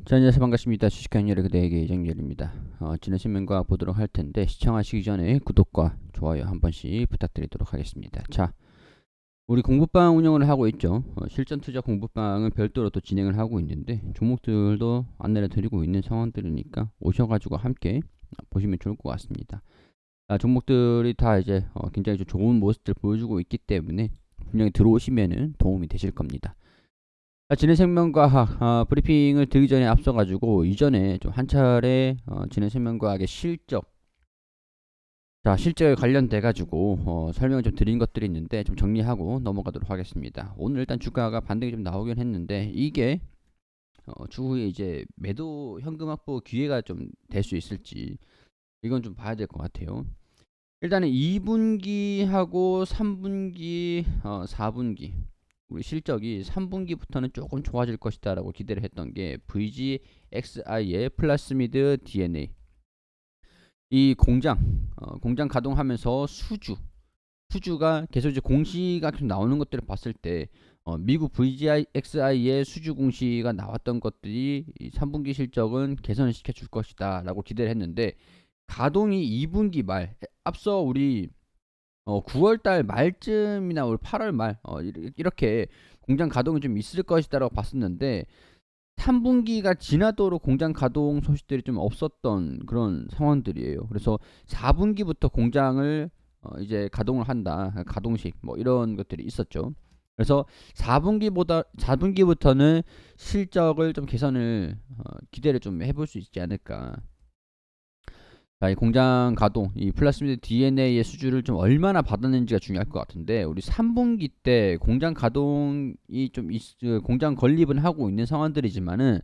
자, 안녕하세요. 반갑습니다. 주식하는 여러 그대에게 이정열입니다. 지난 신문과 보도록 할 텐데 시청하시기 전에 구독과 좋아요 한 번씩 부탁드리도록 하겠습니다. 자, 우리 공부방 운영을 하고 있죠. 실전 투자 공부방은 별도로 또 진행을 하고 있는데 종목들도 안내를 드리고 있는 상황들이니까 오셔가지고 함께 보시면 좋을 것 같습니다. 종목들이 다 이제 굉장히 좀 좋은 모습들 보여주고 있기 때문에 분명히 들어오시면은 도움이 되실 겁니다. 진해생명과학 브리핑을 드리기 전에 앞서가지고 이전에 좀 한 차례 진해생명과학의 실적에 관련돼 가지고 설명을 좀 드린 것들이 있는데 좀 정리하고 넘어가도록 하겠습니다. 오늘 일단 주가가 반등이 좀 나오긴 했는데 이게 추후에 이제 매도 현금 확보 기회가 좀 될 수 있을지 이건 좀 봐야 될 것 같아요. 일단은 2분기하고 3분기, 4분기 우리 실적이 3분기부터는 조금 좋아질 것이다 라고 기대를 했던 게 VGXI의 플라스미드 DNA 이 공장 가동하면서 수주가 계속 이제 공시가 계속 나오는 것들을 봤을 때 미국 VGXI의 수주 공시가 나왔던 것들이 이 3분기 실적은 개선을 시켜줄 것이다 라고 기대를 했는데 가동이 2분기 말 앞서 우리 9월달 말쯤이나 올 8월 말 이렇게 공장 가동이 좀 있을 것이다라고 봤었는데 3분기가 지나도록 공장 가동 소식들이 좀 없었던 그런 상황들이에요. 그래서 4분기부터 공장을 이제 가동을 한다. 가동식 뭐 이런 것들이 있었죠. 그래서 4분기부터는 실적을 좀 개선을 기대를 좀 해볼 수 있지 않을까. 자, 이 공장 가동, 이 플라스미드 DNA의 수주를 좀 얼마나 받았는지가 중요할 것 같은데, 우리 3분기 때 공장 가동이 공장 건립은 하고 있는 상황들이지만은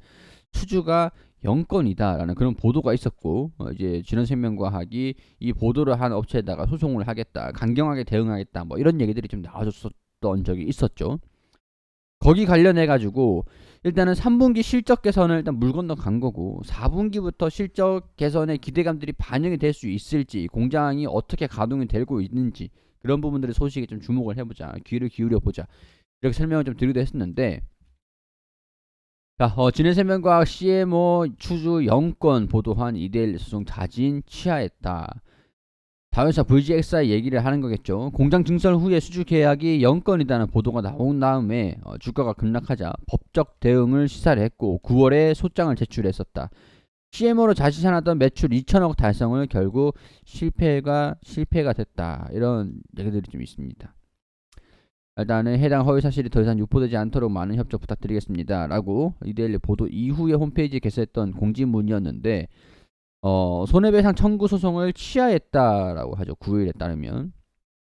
수주가 0건이다라는 그런 보도가 있었고, 이제 진원생명과학이 이 보도를 한 업체에다가 소송을 하겠다, 강경하게 대응하겠다, 뭐 이런 얘기들이 좀 나와줬었던 적이 있었죠. 거기 관련해 가지고 일단은 3분기 실적 개선을 일단 물 건너 간 거고 4분기부터 실적 개선의 기대감들이 반영이 될 수 있을지 공장이 어떻게 가동이 되고 있는지 그런 부분들의 소식에 좀 주목을 해보자, 귀를 기울여 보자, 이렇게 설명을 좀 드리기도 했었는데, 자, 진해생명과학 CMO 추주 0건 보도한 이데일 소송 자진 취하했다. 다회사 VGXI 얘기를 하는 거겠죠. 공장 증설 후에 수주 계약이 0건이다는 보도가 나온 다음에 주가가 급락하자 법적 대응을 시사를 했고 9월에 소장을 제출했었다. CMO로 자시산하던 매출 2천억 달성을 결국 실패가 됐다. 이런 얘기들이 좀 있습니다. 일단은 해당 허위 사실이 더 이상 유포되지 않도록 많은 협조 부탁드리겠습니다. 라고 이데일리 보도 이후에 홈페이지에 게시했던 공지문이었는데 손해배상 청구 소송을 취하했다라고 하죠. 9일에 따르면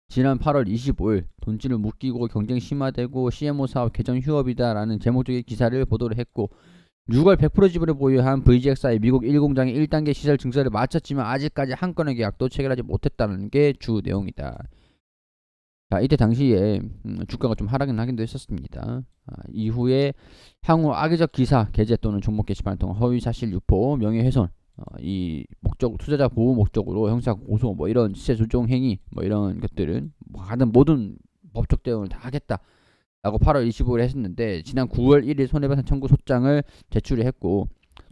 지난 8월 25일 돈줄을 묶이고 경쟁 심화되고 CMO 사업 개정 휴업이다라는 제목적인 기사를 보도를 했고 6월 100% 지분을 보유한 VGXI 미국 1공장의 1단계 시설 증설을 마쳤지만 아직까지 한 건의 계약도 체결하지 못했다는 게 주 내용이다. 자, 이때 당시에 주가가 좀 하락은 하긴 했었습니다. 이후에 향후 악의적 기사 게재 또는 종목 게시판을 통한 허위 사실 유포, 명예훼손, 이 목적 투자자 보호 목적으로 형사 고소 뭐 이런 시세 조정 행위 뭐 이런 것들은 하든 모든 법적 대응을 다 하겠다라고 8월 25일에 했었는데 지난 9월 1일 손해배상 청구 소장을 제출을 했고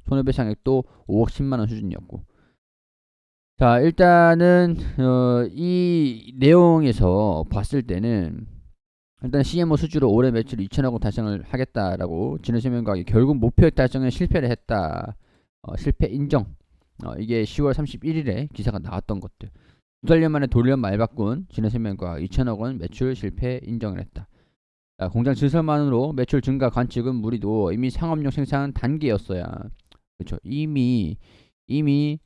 손해배상액도 5억 10만 원 수준이었고, 자, 일단은 이 내용에서 봤을 때는 일단 CMO 수주로 올해 매출 2천억 원 달성을 하겠다라고 진흥생명과학이 결국 목표액 달성에 실패를 했다. 실패 인정. 이게 10월 31일에 기사가 나왔던 것들. 2달 만에 돌연 말바꾼 진흥생명과학 2천억 원 매출 실패 인정을 했다. 자, 공장 증설만으로 매출 증가 관측은 무리도 이미 상업용 생산 단계였어야. 그렇죠. 이미 이미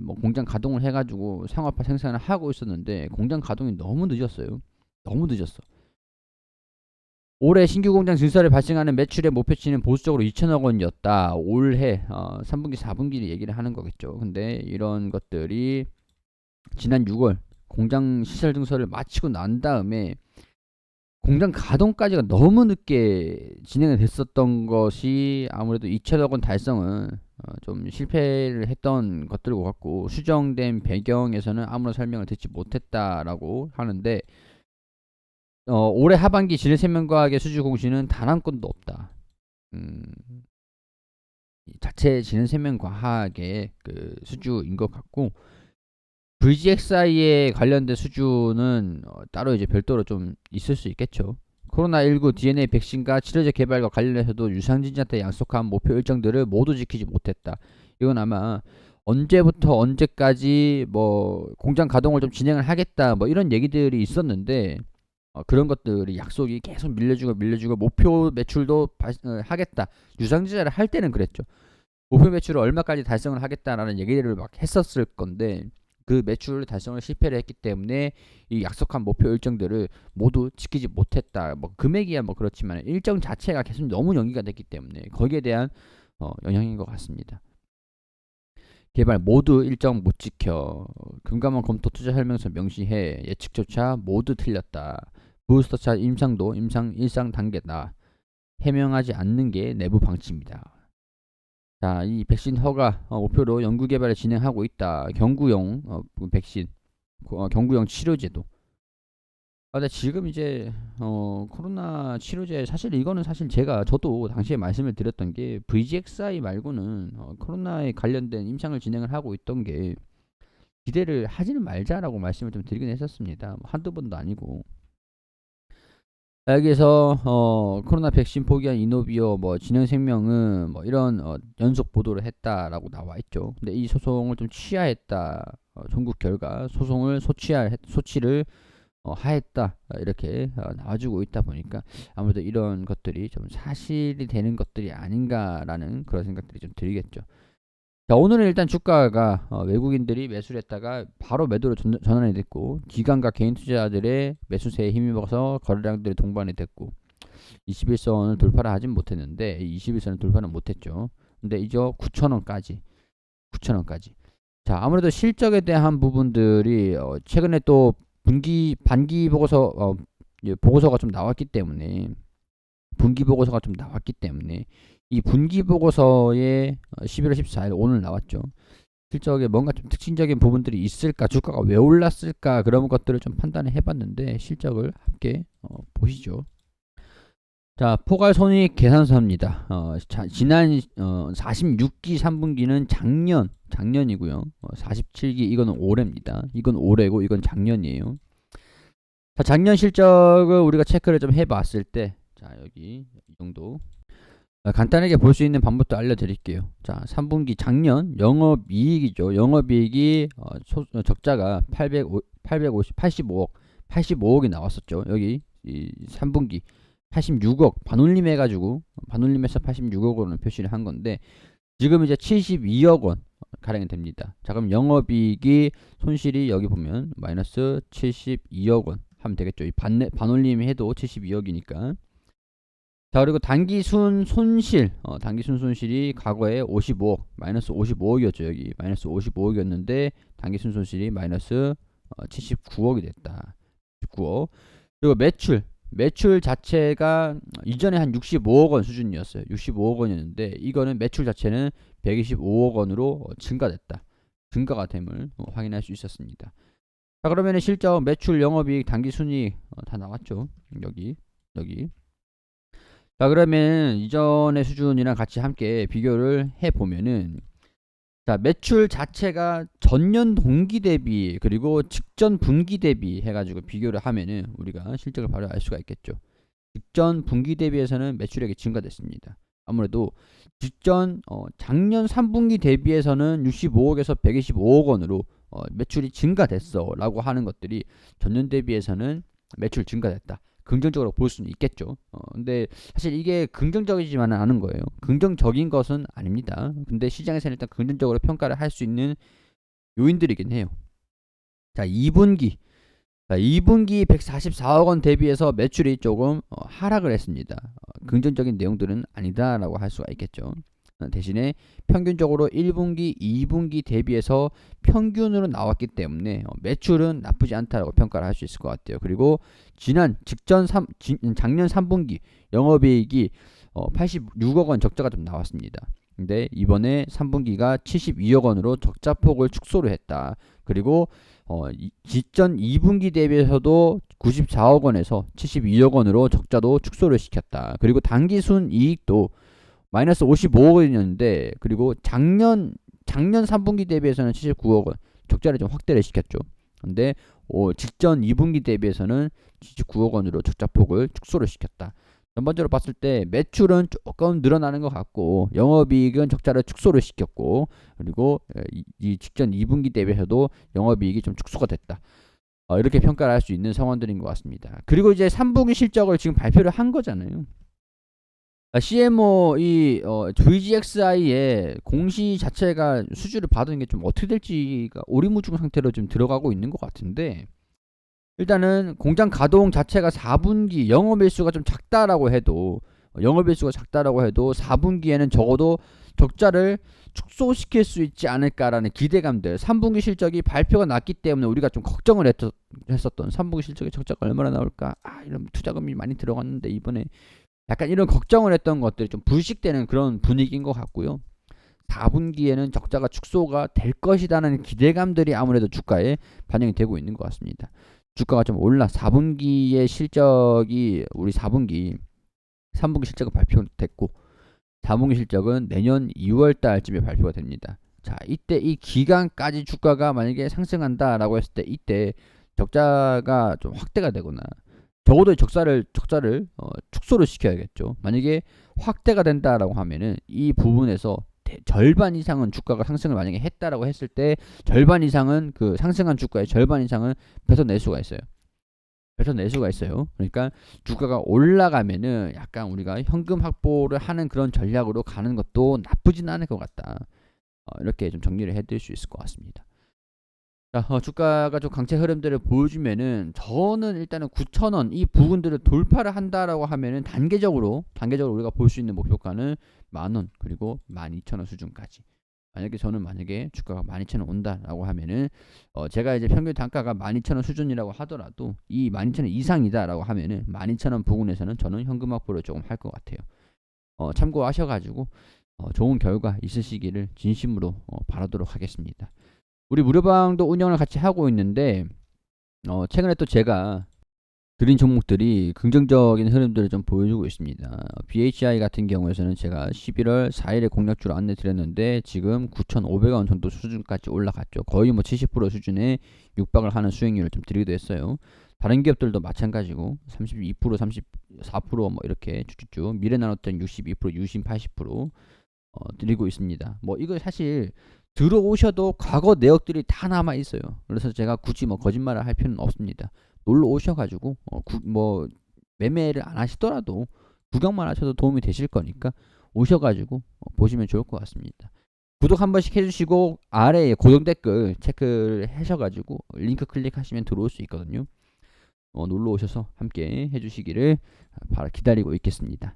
뭐 공장 가동을 해가지고 상업화 생산을 하고 있었는데 공장 가동이 너무 늦었어요. 너무 늦었어. 올해 신규 공장 증설에 발생하는 매출의 목표치는 보수적으로 2천억 원이었다. 올해 3분기 4분기를 얘기를 하는 거겠죠. 근데 이런 것들이 지난 6월 공장 시설 증설을 마치고 난 다음에 공장 가동까지가 너무 늦게 진행이 됐었던 것이 아무래도 2천억 원 달성은 좀 실패를 했던 것들과 같고 수정된 배경에서는 아무런 설명을 듣지 못했다라고 하는데 올해 하반기 진해생명과학의 수주 공시는 단 한 건도 없다. 음, 자체 지능생명 과학의 그 수주인 것 같고, VGXI에 관련된 수주는 따로 이제 별도로 좀 있을 수 있겠죠. 코로나19 DNA 백신과 치료제 개발과 관련해서도 유상증자한테 약속한 목표 일정들을 모두 지키지 못했다. 이건 아마 언제부터 언제까지 뭐 공장 가동을 좀 진행을 하겠다 뭐 이런 얘기들이 있었는데, 그런 것들이 약속이 계속 밀려주고 목표 매출도 하겠다. 유상증자를 할 때는 그랬죠. 목표 매출을 얼마까지 달성을 하겠다라는 얘기를 막 했었을 건데, 그 매출 달성을 실패를 했기 때문에 이 약속한 목표 일정들을 모두 지키지 못했다. 뭐 금액이야 뭐 그렇지만 일정 자체가 계속 너무 연기가 됐기 때문에 거기에 대한 영향인 것 같습니다. 개발 모두 일정 못 지켜. 금감원 검토 투자 설명서 명시해. 예측조차 모두 틀렸다. 부스터차 임상도 임상 일상 단계다. 해명하지 않는 게 내부 방침이다. 자, 이 백신 허가 목표로 연구 개발을 진행하고 있다. 경구용 백신, 경구용 치료제도. 근데 지금 이제 코로나 치료제, 사실 이거는 사실 저도 당시에 말씀을 드렸던 게 VGXI 말고는 코로나에 관련된 임상을 진행을 하고 있던 게 기대를 하지는 말자라고 말씀을 좀 드리긴 했었습니다. 뭐 한두 번도 아니고. 여기에서 코로나 백신 포기한 이노비어 뭐 진흥생명은 뭐 이런 연속 보도를 했다라고 나와 있죠. 근데 이 소송을 좀 취하했다. 전국 결과 소송을 소치를 하했다, 이렇게 나와주고 있다 보니까 아무래도 이런 것들이 좀 사실이 되는 것들이 아닌가라는 그런 생각들이 좀 들겠죠. 자, 오늘은 일단 주가가 외국인들이 매수를 했다가 바로 매도로 전환이 됐고, 기관과 개인 투자자들의 매수세에 힘입어서 거래량들이 동반이 됐고, 21선을 돌파를 하진 못했는데 21선을 돌파는 못했죠. 근데 이제 9,000원까지 자, 아무래도 실적에 대한 부분들이 최근에 또 반기 보고서가 좀 나왔기 때문에, 분기 보고서가 좀 나왔기 때문에 이 분기 보고서에 11월 14일 오늘 나왔죠. 실적에 뭔가 좀 특징적인 부분들이 있을까, 주가가 왜 올랐을까, 그런 것들을 좀 판단을 해봤는데 실적을 함께 보시죠. 자, 포괄손익 계산서입니다. 지난 46기 3분기는 작년이고요. 47기 이거는 올해입니다. 이건 올해고 이건 작년이에요. 자, 작년 실적을 우리가 체크를 좀 해봤을 때, 자, 여기 이 정도 간단하게 볼 수 있는 방법도 알려드릴게요. 자, 3분기 작년 영업이익이죠. 영업이익이 적자가 85억이 나왔었죠. 여기 이 3분기 86억 반올림 해가지고, 반올림해서 86억으로는 표시를 한 건데, 지금 이제 72억 원 가량이 됩니다. 자, 그럼 영업이익이 손실이 여기 보면 마이너스 72억 원 하면 되겠죠. 이 반올림 해도 72억이니까. 자, 그리고 단기순 손실이 과거에 55억, 마이너스 55억이었죠. 여기 마이너스 55억이었는데 단기순 손실이 마이너스 79억이 됐다. 19억. 그리고 매출 자체가 이전에 한 65억 원 수준이었어요. 65억 원이었는데 이거는 매출 자체는 125억 원으로 증가가 됨을 확인할 수 있었습니다. 자, 그러면 실적, 매출, 영업이익, 단기순이익 다 나왔죠. 여기. 자, 그러면 이전의 수준이랑 같이 함께 비교를 해보면은, 자, 매출 자체가 전년 동기 대비 그리고 직전 분기 대비 해가지고 비교를 하면은 우리가 실적을 바로 알 수가 있겠죠. 직전 분기 대비해서는 매출액이 증가됐습니다. 아무래도 작년 3분기 대비해서는 65억에서 125억 원으로 매출이 증가됐어 라고 하는 것들이 전년 대비해서는 매출 증가됐다, 긍정적으로 볼 수는 있겠죠. 근데 사실 이게 긍정적이지만은 않은 거예요. 긍정적인 것은 아닙니다. 근데 시장에서는 일단 긍정적으로 평가를 할 수 있는 요인들이긴 해요. 자, 2분기 144억 원 대비해서 매출이 조금 하락을 했습니다. 긍정적인 내용들은 아니다라고 할 수가 있겠죠. 대신에 평균적으로 1분기, 2분기 대비해서 평균으로 나왔기 때문에 매출은 나쁘지 않다라고 평가를 할 수 있을 것 같아요. 그리고 작년 3분기 영업이익이 86억 원 적자가 좀 나왔습니다. 근데 이번에 3분기가 72억 원으로 적자폭을 축소를 했다. 그리고 직전 2분기 대비해서도 94억 원에서 72억 원으로 적자도 축소를 시켰다. 그리고 당기순이익도 마이너스 55억 원이었는데, 그리고 작년 3분기 대비해서는 79억 원 적자를 좀 확대를 시켰죠. 근데 직전 2분기 대비해서는 79억 원으로 적자폭을 축소를 시켰다. 전반적으로 봤을 때 매출은 조금 늘어나는 것 같고 영업이익은 적자를 축소를 시켰고, 그리고 이 직전 2분기 대비해서도 영업이익이 좀 축소가 됐다. 이렇게 평가를 할 수 있는 상황들인 것 같습니다. 그리고 이제 3분기 실적을 지금 발표를 한 거잖아요. CMO 이 VGXI의 공시 자체가 수주를 받은 게 좀 어떻게 될지가 오리무중 상태로 좀 들어가고 있는 것 같은데, 일단은 공장 가동 자체가 4분기 영업일수가 좀 작다라고 해도 4분기에는 적어도 적자를 축소시킬 수 있지 않을까라는 기대감들, 3분기 실적이 발표가 났기 때문에 우리가 좀 걱정을 했었던 3분기 실적의 적자가 얼마나 나올까, 이런 투자금이 많이 들어갔는데 이번에 약간 이런 걱정을 했던 것들이 좀 불식되는 그런 분위기인 것 같고요. 4분기에는 적자가 축소가 될 것이라는 기대감들이 아무래도 주가에 반영이 되고 있는 것 같습니다. 주가가 좀 올라 4분기의 실적이 우리 3분기 실적은 발표됐고 4분기 실적은 내년 2월 달쯤에 발표가 됩니다. 자, 이때 이 기간까지 주가가 만약에 상승한다라고 했을 때 이때 적자가 좀 확대가 되거나 적어도 적자를 축소를 시켜야겠죠. 만약에 확대가 된다라고 하면은 이 부분에서 절반 이상은 주가가 상승을 만약에 했다라고 했을 때 절반 이상은 그 상승한 주가의 절반 이상은 뱉어낼 수가 있어요. 그러니까 주가가 올라가면은 약간 우리가 현금 확보를 하는 그런 전략으로 가는 것도 나쁘진 않을 것 같다. 이렇게 좀 정리를 해드릴 수 있을 것 같습니다. 자, 주가가 좀 강세 흐름들을 보여주면은 저는 일단은 9,000원 이 부분들을 돌파를 한다라고 하면은 단계적으로 우리가 볼 수 있는 목표가는 10,000원 그리고 12,000원 수준까지. 만약에 주가가 12,000원 온다라고 하면은 제가 이제 평균 단가가 12,000원 수준이라고 하더라도 이 12,000원 이상이다라고 하면은 12,000원 부근에서는 저는 현금 확보를 조금 할 것 같아요. 참고하셔가지고 좋은 결과 있으시기를 진심으로 바라도록 하겠습니다. 우리 무료방도 운영을 같이 하고 있는데 최근에 또 제가 드린 종목들이 긍정적인 흐름들을 좀 보여주고 있습니다. BHI 같은 경우에서는 제가 11월 4일에 공략주로 안내 드렸는데 지금 9,500원 정도 수준까지 올라갔죠. 거의 뭐 70% 수준에 육박을 하는 수익률을 좀 드리기도 했어요. 다른 기업들도 마찬가지고 32%, 34% 뭐 이렇게 쭉쭉쭉 미래나노텍 62%, 유심 80% 드리고 있습니다. 뭐 이거 사실 들어오셔도 과거 내역들이 다 남아 있어요. 그래서 제가 굳이 뭐 거짓말을 할 필요는 없습니다. 놀러 오셔가지고 뭐 매매를 안 하시더라도 구경만 하셔도 도움이 되실 거니까 오셔가지고 보시면 좋을 것 같습니다. 구독 한 번씩 해주시고 아래에 고정 댓글 체크를 하셔가지고 링크 클릭하시면 들어올 수 있거든요. 놀러 오셔서 함께 해주시기를 바로 기다리고 있겠습니다.